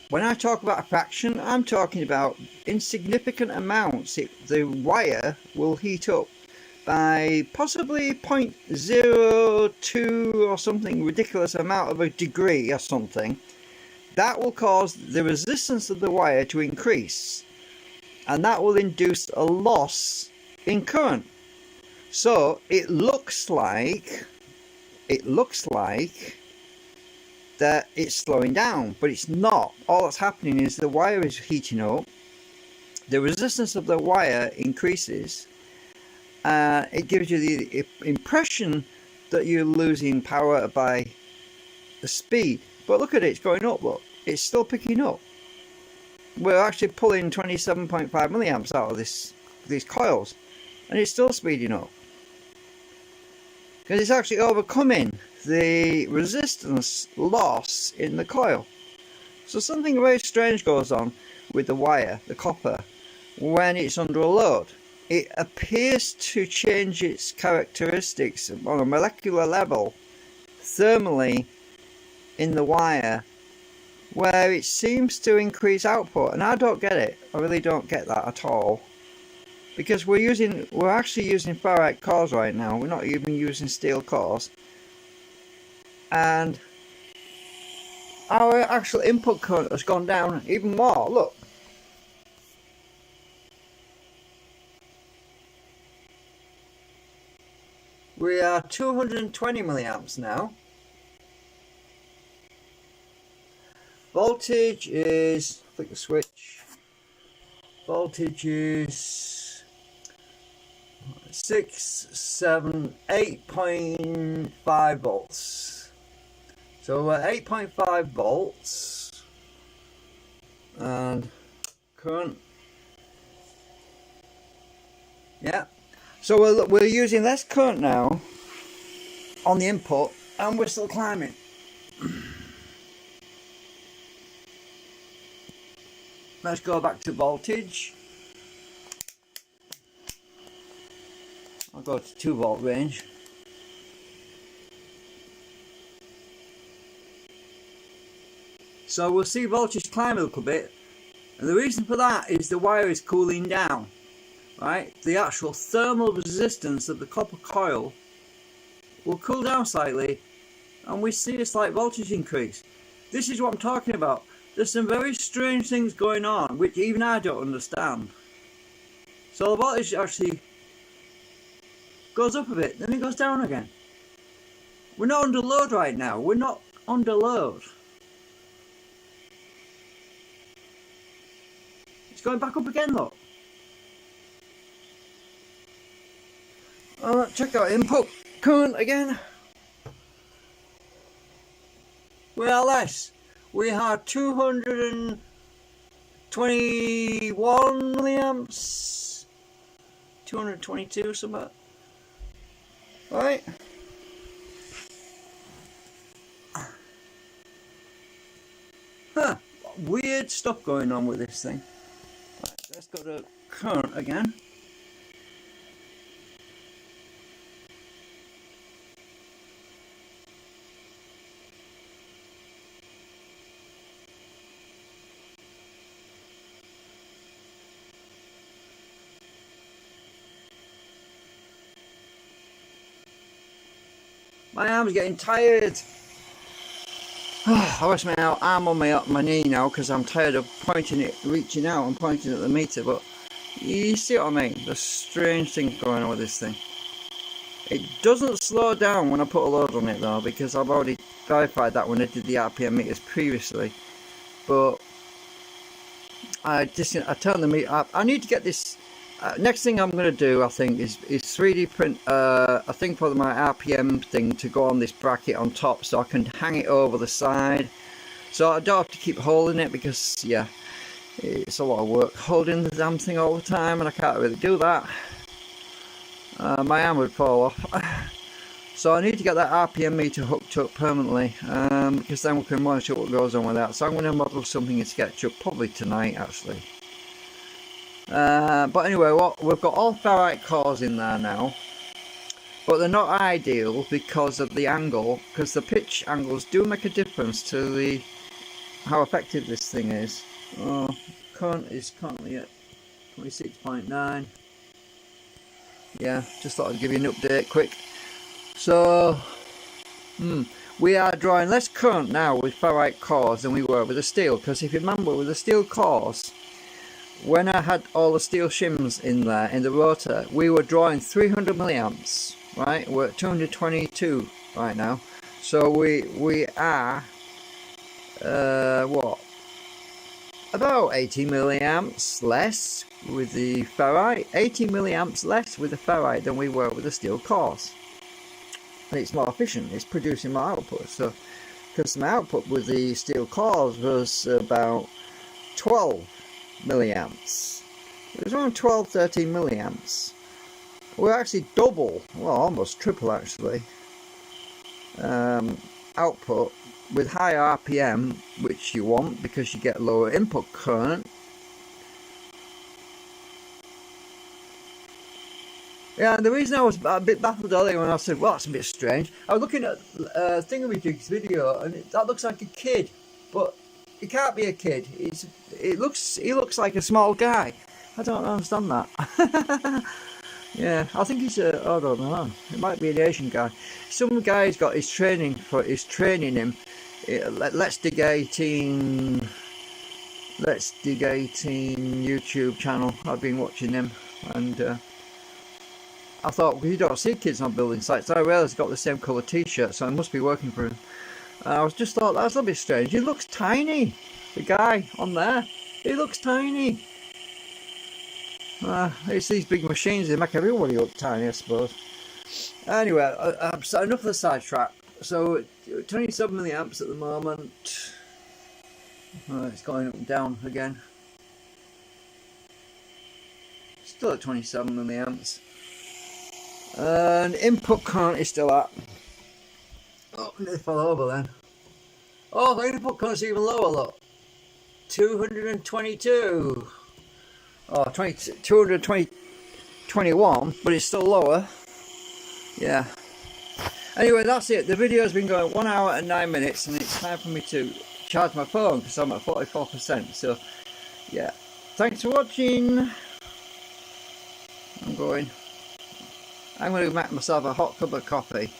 Speaker 1: When I talk about a fraction, I'm talking about insignificant amounts. The wire will heat up by possibly 0.02 or something ridiculous amount of a degree or something. That will cause the resistance of the wire to increase, and that will induce a loss in current. So it looks like that it's slowing down, but it's not. All that's happening is the wire is heating up, the resistance of the wire increases, it gives you the impression that you're losing power by the speed, but look at it, it's going up. Look, it's still picking up. We're actually pulling 27.5 milliamps out of these coils, and it's still speeding up because it's actually overcoming the resistance loss in the coil. So something very strange goes on with the wire, the copper, when it's under a load. It appears to change its characteristics on a molecular level thermally in the wire, where it seems to increase output, and I don't get it. I really don't get that at all, because we're actually using ferrite cores right now. We're not even using steel cores, and our actual input current has gone down even more. Look, we are 220 milliamps now. Voltage is, flick the switch, voltage is 8.5 volts. So we're 8.5 volts, and current, yeah. So we're using less current now on the input, and we're still climbing. Let's go back to voltage. I'll go to 2 volt range. So we'll see voltage climb a little bit, and the reason for that is the wire is cooling down, right? The actual thermal resistance of the copper coil will cool down slightly, and we see a slight voltage increase. This is what I'm talking about. There's some very strange things going on which even I don't understand. So the voltage actually goes up a bit, then it goes down again. We're not under load right now. We're not under load. It's going back up again, look. Alright, check out input current again. We are less. We have 221 milliamps. 222 something. Right. Huh. Weird stuff going on with this thing. Right, let's go to current again. My arm's getting tired. I wish my arm on my knee now because I'm tired of pointing it, reaching out and pointing at the meter. But you see what I mean? There's strange things going on with this thing. It doesn't slow down when I put a load on it though, because I've already verified that when I did the RPM meters previously. But I turned the meter up. I need to get this. Next thing I'm going to do, I think, is 3D print a thing for my RPM thing to go on this bracket on top, so I can hang it over the side, so I don't have to keep holding it, because yeah, it's a lot of work holding the damn thing all the time, and I can't really do that. My arm would fall off. So I need to get that RPM meter hooked up permanently, because then we can monitor what goes on with that. So I'm going to model something in SketchUp probably tonight actually. But anyway, we've got all ferrite cores in there now, but they're not ideal because of the angle, because the pitch angles do make a difference to how effective this thing is. Current is currently at 26.9. Yeah, just thought I'd give you an update quick. So we are drawing less current now with ferrite cores than we were with the steel, because if you remember with the steel cores, when I had all the steel shims in there in the rotor, we were drawing 300 milliamps, right? We're at 222 right now, so we are what, about 80 milliamps less with the ferrite, 80 milliamps less with the ferrite than we were with the steel cores. And it's more efficient, it's producing more output. So because my output with the steel cores was about 12 milliamps. It was around 12-13 milliamps. We're actually double, well almost triple actually, output with higher RPM, which you want because you get lower input current. Yeah, and the reason I was a bit baffled earlier when I said, well, that's a bit strange, I was looking at Thingamajig's video, and that looks like a kid, but it can't be a kid. He looks like a small guy. I don't understand that. Yeah, I think he's I don't know. It might be an Asian guy. Some guy's got his training him. Let's Dig 18 YouTube channel. I've been watching him, and I thought, well, you don't see kids on building sites. I realised he's got the same colour t-shirt, so it must be working for him. I was just thought that's a little bit strange. He looks tiny. The guy on there, he looks tiny. It's these big machines, they make everybody look tiny, I suppose. Anyway, enough of the sidetrack. So 27 milliamps at the moment. It's going up and down again. Still at 27 milliamps. And input current is still at. Oh, it fell over then. Oh, the input current's even lower, look. 222. Oh, 221, but it's still lower. Yeah. Anyway, that's it. The video's been going 1 hour and 9 minutes, and it's time for me to charge my phone because I'm at 44%. So, yeah. Thanks for watching. I'm going to make myself a hot cup of coffee.